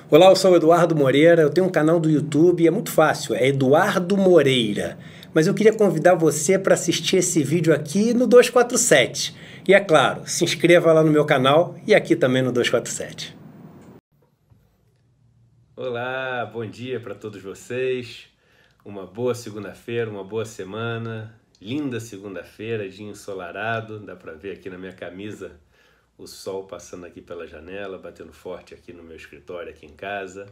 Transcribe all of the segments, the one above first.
Olá, eu sou o Eduardo Moreira, eu tenho um canal do YouTube, é muito fácil, é Eduardo Moreira. Mas eu queria convidar você para assistir esse vídeo aqui no 247. E é claro, se inscreva lá no meu canal e aqui também no 247. Olá, bom dia para todos vocês. Uma boa segunda-feira, uma boa semana. Linda segunda-feira, dia ensolarado. Dá para ver aqui na minha camisa o sol passando aqui pela janela, batendo forte aqui no meu escritório, aqui em casa.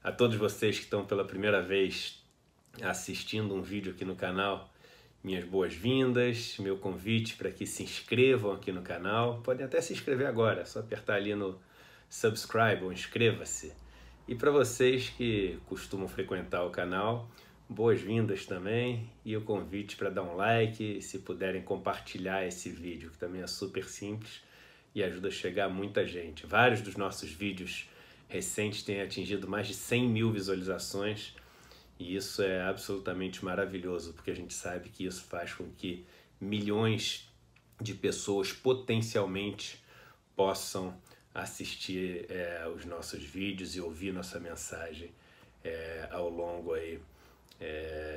A todos vocês que estão pela primeira vez assistindo um vídeo aqui no canal, minhas boas-vindas, meu convite para que se inscrevam aqui no canal. Podem até se inscrever agora, é só apertar ali no subscribe ou inscreva-se. E para vocês que costumam frequentar o canal, boas-vindas também e o convite para dar um like, se puderem compartilhar esse vídeo, que também é super simples e ajuda a chegar a muita gente. Vários dos nossos vídeos recentes têm atingido mais de 100 mil visualizações e isso é absolutamente maravilhoso, porque a gente sabe que isso faz com que milhões de pessoas potencialmente possam assistir os nossos vídeos e ouvir nossa mensagem ao longo aí,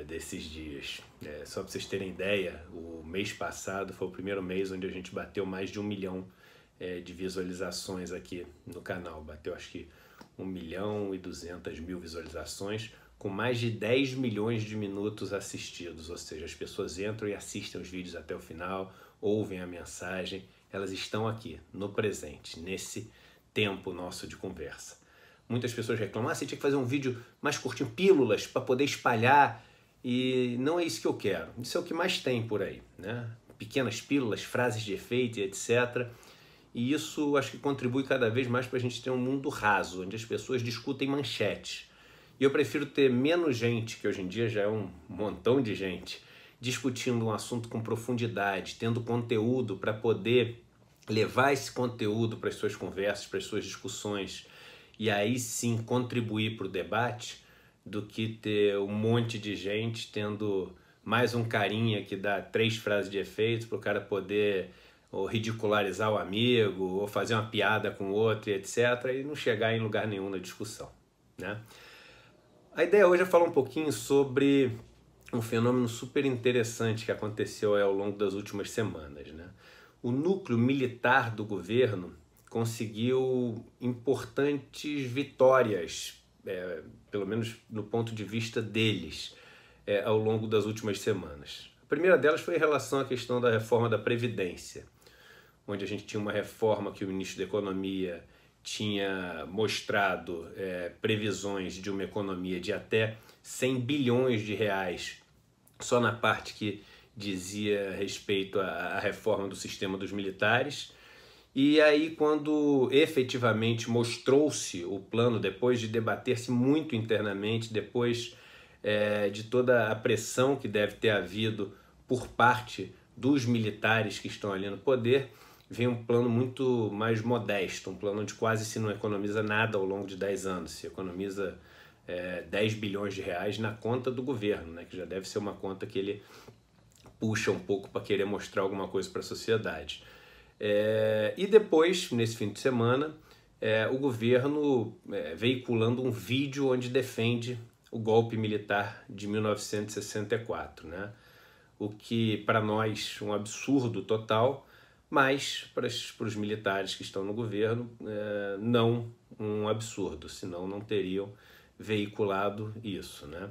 desses dias. Só para vocês terem ideia, o mês passado foi o primeiro mês onde a gente bateu mais de 1 milhão de visualizações aqui no canal. Bateu acho que 1.200.000 visualizações, com mais de 10 milhões de minutos assistidos, ou seja, as pessoas entram e assistem os vídeos até o final, ouvem a mensagem, elas estão aqui, no presente, nesse tempo nosso de conversa. Muitas pessoas reclamam, você tinha que fazer um vídeo mais curtinho, pílulas para poder espalhar, e não é isso que eu quero. Isso é o que mais tem por aí, né? Pequenas pílulas, frases de efeito e etc. E isso acho que contribui cada vez mais para a gente ter um mundo raso, onde as pessoas discutem manchetes. E eu prefiro ter menos gente, que hoje em dia já é um montão de gente, discutindo um assunto com profundidade, tendo conteúdo para poder levar esse conteúdo para as suas conversas, para as suas discussões, e aí sim contribuir para o debate, do que ter um monte de gente tendo mais um carinha que dá 3 frases de efeito para o cara poder ou ridicularizar o amigo, ou fazer uma piada com o outro, etc., e não chegar em lugar nenhum na discussão, né? A ideia hoje é falar um pouquinho sobre um fenômeno super interessante que aconteceu ao longo das últimas semanas, né? O núcleo militar do governo conseguiu importantes vitórias, pelo menos no ponto de vista deles, ao longo das últimas semanas. A primeira delas foi em relação à questão da reforma da Previdência, onde a gente tinha uma reforma que o ministro da Economia tinha mostrado previsões de uma economia de até 100 bilhões de reais só na parte que dizia respeito à reforma do sistema dos militares. E aí, quando efetivamente mostrou-se o plano, depois de debater-se muito internamente, depois de toda a pressão que deve ter havido por parte dos militares que estão ali no poder, vem um plano muito mais modesto, um plano onde quase se não economiza nada ao longo de 10 anos, se economiza 10 bilhões de reais na conta do governo, né, que já deve ser uma conta que ele puxa um pouco para querer mostrar alguma coisa para a sociedade. E depois, nesse fim de semana, o governo veiculando um vídeo onde defende o golpe militar de 1964, né? O que para nós um absurdo total, mas para os militares que estão no governo não um absurdo, senão não teriam veiculado isso, né?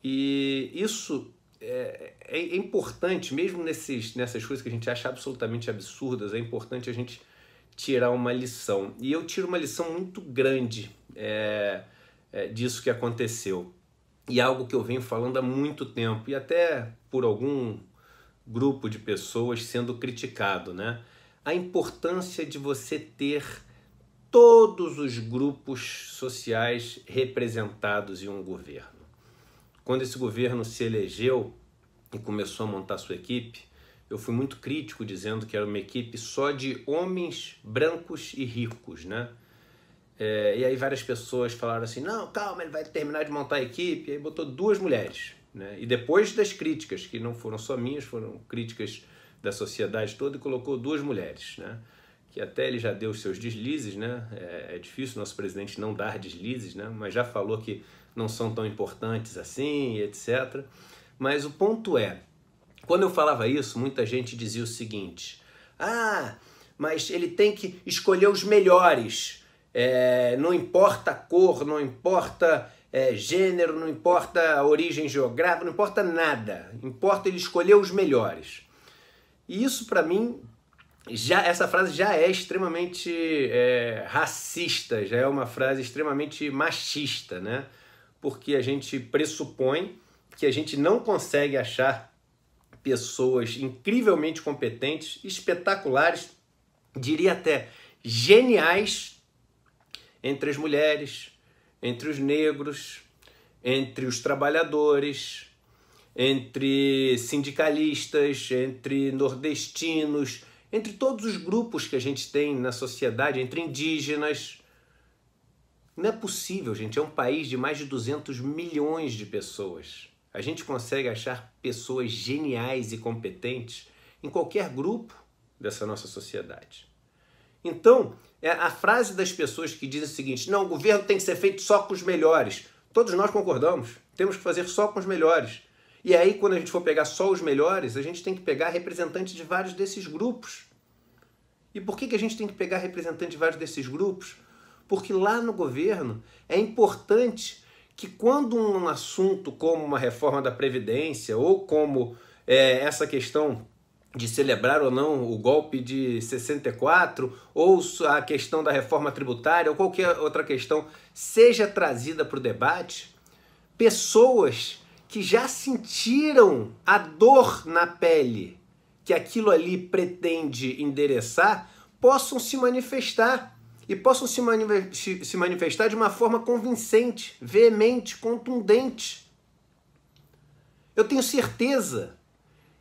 E isso é importante, mesmo nessas coisas que a gente acha absolutamente absurdas, é importante a gente tirar uma lição. E eu tiro uma lição muito grande disso que aconteceu. E algo que eu venho falando há muito tempo, e até por algum grupo de pessoas sendo criticado, né? A importância de você ter todos os grupos sociais representados em um governo. Quando esse governo se elegeu e começou a montar sua equipe, eu fui muito crítico dizendo que era uma equipe só de homens brancos e ricos, né? E aí várias pessoas falaram assim, não, calma, ele vai terminar de montar a equipe, e aí botou 2 mulheres, né? E depois das críticas, que não foram só minhas, foram críticas da sociedade toda, e colocou 2 mulheres, né? que até ele já deu os seus deslizes, né? É difícil nosso presidente não dar deslizes, né? Mas já falou que não são tão importantes assim, etc. Mas o ponto é, quando eu falava isso, muita gente dizia o seguinte: ah, mas ele tem que escolher os melhores, não importa a cor, não importa gênero, não importa a origem geográfica, não importa nada, importa ele escolher os melhores. E isso, para mim, essa frase já é extremamente racista, já é uma frase extremamente machista, né? Porque a gente pressupõe que a gente não consegue achar pessoas incrivelmente competentes, espetaculares, diria até geniais, entre as mulheres, entre os negros, entre os trabalhadores, entre sindicalistas, entre nordestinos, entre todos os grupos que a gente tem na sociedade, entre indígenas. Não é possível, gente. É um país de mais de 200 milhões de pessoas. A gente consegue achar pessoas geniais e competentes em qualquer grupo dessa nossa sociedade. Então, a frase das pessoas que dizem o seguinte: não, o governo tem que ser feito só com os melhores. Todos nós concordamos. Temos que fazer só com os melhores. E aí, quando a gente for pegar só os melhores, a gente tem que pegar representantes de vários desses grupos. E por que a gente tem que pegar representantes de vários desses grupos? Porque lá no governo é importante que quando um assunto como uma reforma da Previdência ou como essa questão de celebrar ou não o golpe de 64 ou a questão da reforma tributária ou qualquer outra questão seja trazida para o debate, pessoas que já sentiram a dor na pele que aquilo ali pretende endereçar possam se manifestar. E possam se manifestar de uma forma convincente, veemente, contundente. Eu tenho certeza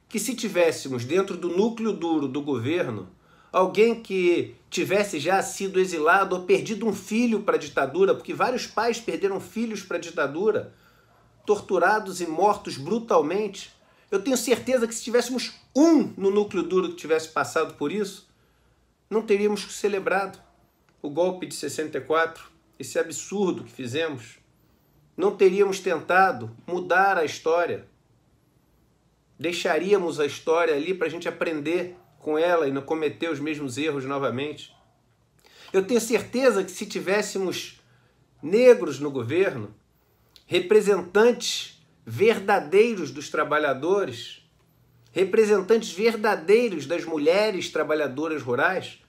que se tivéssemos dentro do núcleo duro do governo alguém que tivesse já sido exilado ou perdido um filho para a ditadura, porque vários pais perderam filhos para a ditadura, torturados e mortos brutalmente, eu tenho certeza que se tivéssemos um no núcleo duro que tivesse passado por isso, não teríamos celebrado o golpe de 64, esse absurdo que fizemos. Não teríamos tentado mudar a história. Deixaríamos a história ali para a gente aprender com ela e não cometer os mesmos erros novamente. Eu tenho certeza que se tivéssemos negros no governo, representantes verdadeiros dos trabalhadores, representantes verdadeiros das mulheres trabalhadoras rurais,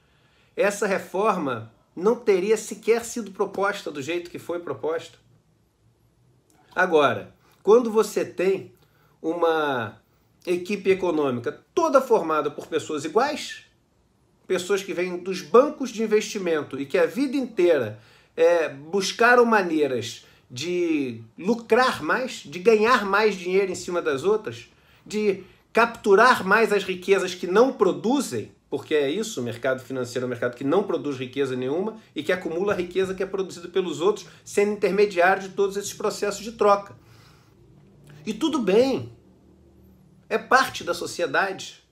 essa reforma não teria sequer sido proposta do jeito que foi proposta. Agora, quando você tem uma equipe econômica toda formada por pessoas iguais, pessoas que vêm dos bancos de investimento e que a vida inteira buscaram maneiras de lucrar mais, de ganhar mais dinheiro em cima das outras, de capturar mais as riquezas que não produzem, porque é isso, o mercado financeiro é um mercado que não produz riqueza nenhuma e que acumula a riqueza que é produzida pelos outros, sendo intermediário de todos esses processos de troca. E tudo bem, é parte da sociedade.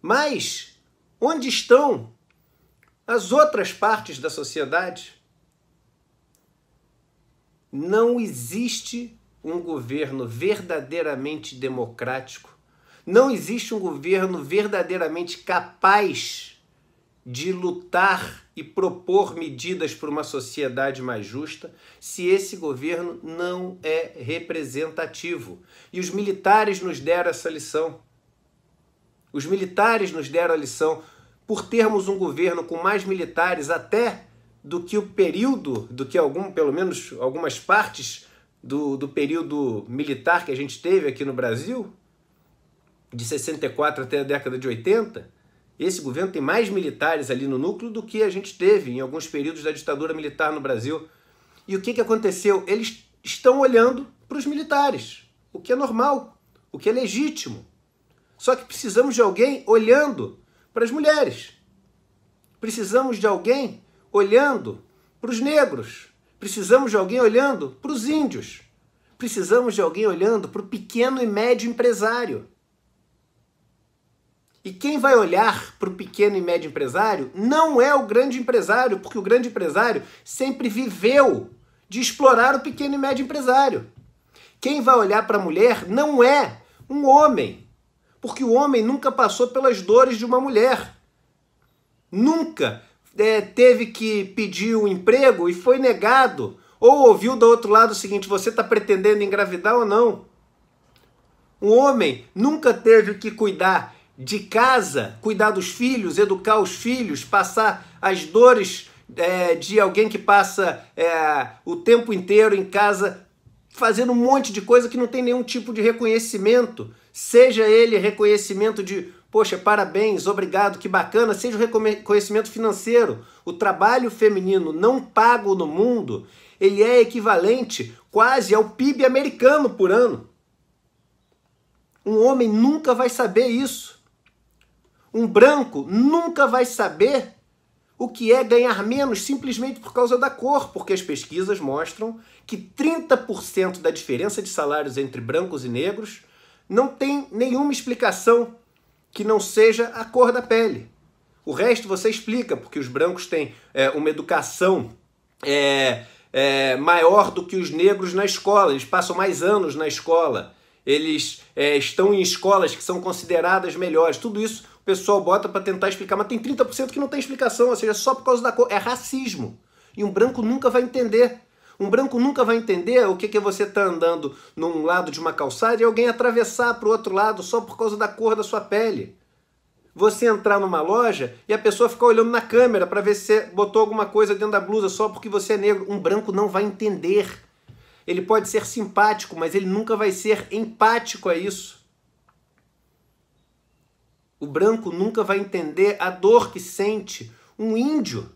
Mas onde estão as outras partes da sociedade? Não existe um governo verdadeiramente democrático. Não existe um governo verdadeiramente capaz de lutar e propor medidas para uma sociedade mais justa se esse governo não é representativo. E os militares nos deram essa lição. Os militares nos deram a lição por termos um governo com mais militares até do que o período, do que pelo menos algumas partes do período militar que a gente teve aqui no Brasil, de 64 até a década de 80, esse governo tem mais militares ali no núcleo do que a gente teve em alguns períodos da ditadura militar no Brasil. E o que aconteceu? Eles estão olhando para os militares, o que é normal, o que é legítimo. Só que precisamos de alguém olhando para as mulheres. Precisamos de alguém olhando para os negros. Precisamos de alguém olhando para os índios. Precisamos de alguém olhando para o pequeno e médio empresário. E quem vai olhar para o pequeno e médio empresário não é o grande empresário, porque o grande empresário sempre viveu de explorar o pequeno e médio empresário. Quem vai olhar para a mulher não é um homem, porque o homem nunca passou pelas dores de uma mulher. Nunca teve que pedir um emprego e foi negado, ou ouviu do outro lado o seguinte: você está pretendendo engravidar ou não? O homem nunca teve que cuidar de casa, cuidar dos filhos, educar os filhos, passar as dores de alguém que passa o tempo inteiro em casa fazendo um monte de coisa que não tem nenhum tipo de reconhecimento, seja ele reconhecimento de, poxa, parabéns, obrigado, que bacana, seja o reconhecimento financeiro. O trabalho feminino não pago no mundo, ele é equivalente quase ao PIB americano por ano. Um homem nunca vai saber isso. Um branco nunca vai saber o que é ganhar menos simplesmente por causa da cor, porque as pesquisas mostram que 30% da diferença de salários entre brancos e negros não tem nenhuma explicação que não seja a cor da pele. O resto você explica, porque os brancos têm uma educação maior do que os negros na escola, eles passam mais anos na escola, eles estão em escolas que são consideradas melhores. Tudo isso o pessoal bota para tentar explicar, mas tem 30% que não tem explicação, ou seja, só por causa da cor. É racismo. E um branco nunca vai entender. Um branco nunca vai entender o que é você estar andando num lado de uma calçada e alguém atravessar para o outro lado só por causa da cor da sua pele. Você entrar numa loja e a pessoa ficar olhando na câmera para ver se você botou alguma coisa dentro da blusa só porque você é negro. Um branco não vai entender. Ele pode ser simpático, mas ele nunca vai ser empático a isso. O branco nunca vai entender a dor que sente um índio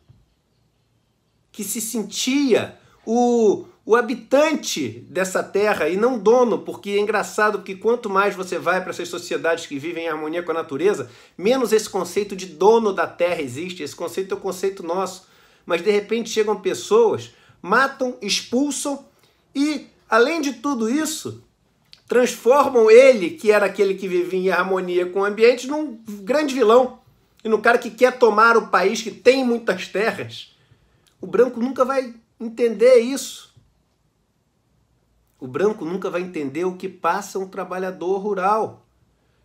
que se sentia o habitante dessa terra e não dono, porque é engraçado que quanto mais você vai para essas sociedades que vivem em harmonia com a natureza, menos esse conceito de dono da terra existe. Esse conceito é o conceito nosso. Mas de repente chegam pessoas, matam, expulsam e, além de tudo isso, transformam ele, que era aquele que vivia em harmonia com o ambiente, num grande vilão. E no cara que quer tomar o país, que tem muitas terras. O branco nunca vai entender isso. O branco nunca vai entender o que passa um trabalhador rural.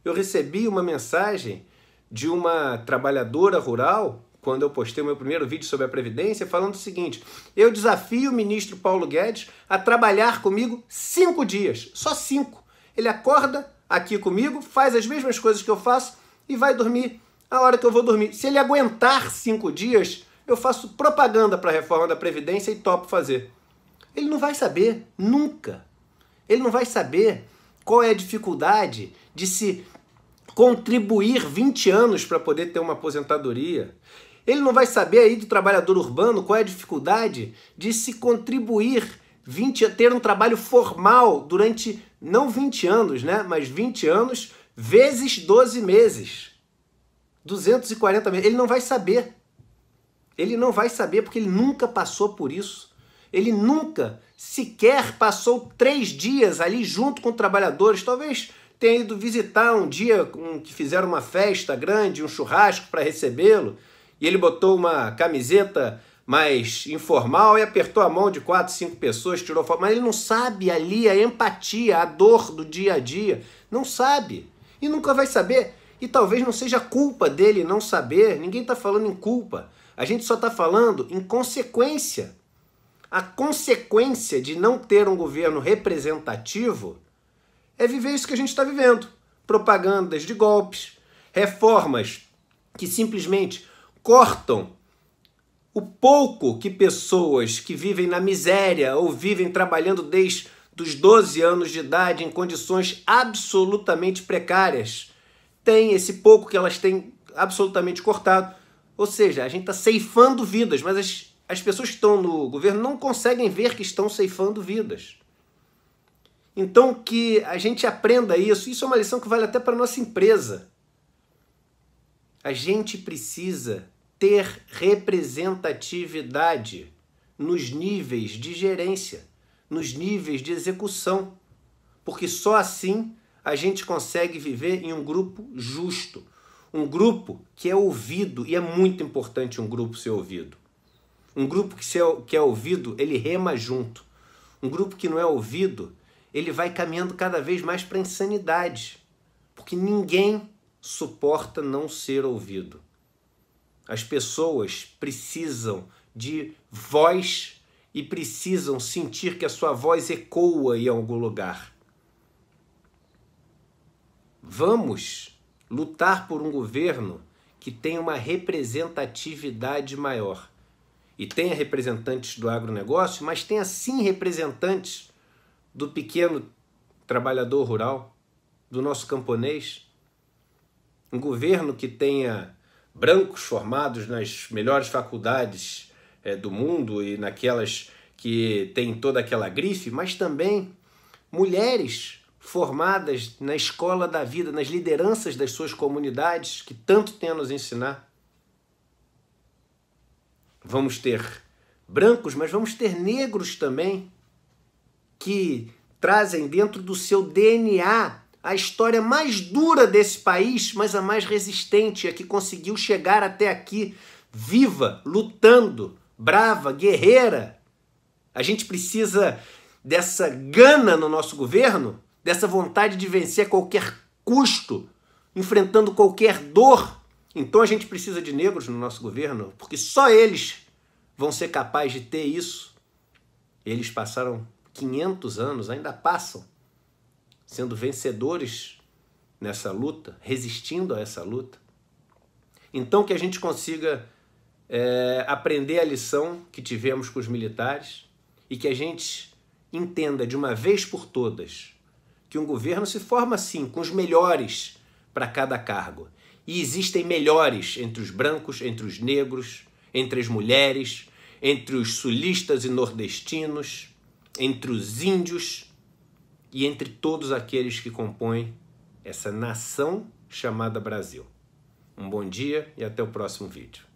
Eu recebi uma mensagem de uma trabalhadora rural, quando eu postei o meu primeiro vídeo sobre a Previdência, falando o seguinte: eu desafio o ministro Paulo Guedes a trabalhar comigo 5 dias, só 5. Ele acorda aqui comigo, faz as mesmas coisas que eu faço e vai dormir a hora que eu vou dormir. Se ele aguentar 5 dias, eu faço propaganda para a reforma da Previdência e topo fazer. Ele não vai saber, nunca. Ele não vai saber qual é a dificuldade de se contribuir 20 anos para poder ter uma aposentadoria. Ele não vai saber aí do trabalhador urbano qual é a dificuldade de se contribuir, ter um trabalho formal durante, não 20 anos, né? Mas 20 anos vezes 12 meses. 240 meses. Ele não vai saber. Ele não vai saber porque ele nunca passou por isso. Ele nunca sequer passou 3 dias ali junto com trabalhadores. Talvez tenha ido visitar um dia que fizeram uma festa grande, um churrasco para recebê-lo, e ele botou uma camiseta mais informal e apertou a mão de 4, 5 pessoas, tirou foto. Mas ele não sabe ali a empatia, a dor do dia a dia. Não sabe. E nunca vai saber. E talvez não seja culpa dele não saber. Ninguém está falando em culpa. A gente só está falando em consequência. A consequência de não ter um governo representativo é viver isso que a gente está vivendo. Propagandas de golpes, reformas que simplesmente cortam o pouco que pessoas que vivem na miséria ou vivem trabalhando desde os 12 anos de idade em condições absolutamente precárias têm, esse pouco que elas têm absolutamente cortado. Ou seja, a gente está ceifando vidas, mas as pessoas que estão no governo não conseguem ver que estão ceifando vidas. Então, que a gente aprenda isso. Isso é uma lição que vale até para a nossa empresa. A gente precisa ter representatividade nos níveis de gerência, nos níveis de execução, porque só assim a gente consegue viver em um grupo justo, Um grupo que é ouvido, e é muito importante um grupo ser ouvido. Um grupo que é ouvido, ele rema junto. Um grupo que não é ouvido, ele vai caminhando cada vez mais para a insanidade. Porque ninguém suporta não ser ouvido. As pessoas precisam de voz e precisam sentir que a sua voz ecoa em algum lugar. Vamos lutar por um governo que tenha uma representatividade maior. E tenha representantes do agronegócio, mas tenha sim representantes do pequeno trabalhador rural, do nosso camponês. Um governo que tenha brancos formados nas melhores faculdades do mundo e naquelas que tem toda aquela grife, mas também mulheres formadas na escola da vida, nas lideranças das suas comunidades, que tanto tem a nos ensinar. Vamos ter brancos, mas vamos ter negros também, que trazem dentro do seu DNA a história mais dura desse país, mas a mais resistente, a que conseguiu chegar até aqui, viva, lutando, brava, guerreira. A gente precisa dessa gana no nosso governo, dessa vontade de vencer a qualquer custo, enfrentando qualquer dor. Então a gente precisa de negros no nosso governo, porque só eles vão ser capazes de ter isso. Eles passaram 500 anos, ainda passam, sendo vencedores nessa luta, resistindo a essa luta. Então que a gente consiga aprender a lição que tivemos com os militares e que a gente entenda de uma vez por todas que um governo se forma assim, com os melhores para cada cargo. E existem melhores entre os brancos, entre os negros, entre as mulheres, entre os sulistas e nordestinos, entre os índios e entre todos aqueles que compõem essa nação chamada Brasil. Um bom dia e até o próximo vídeo.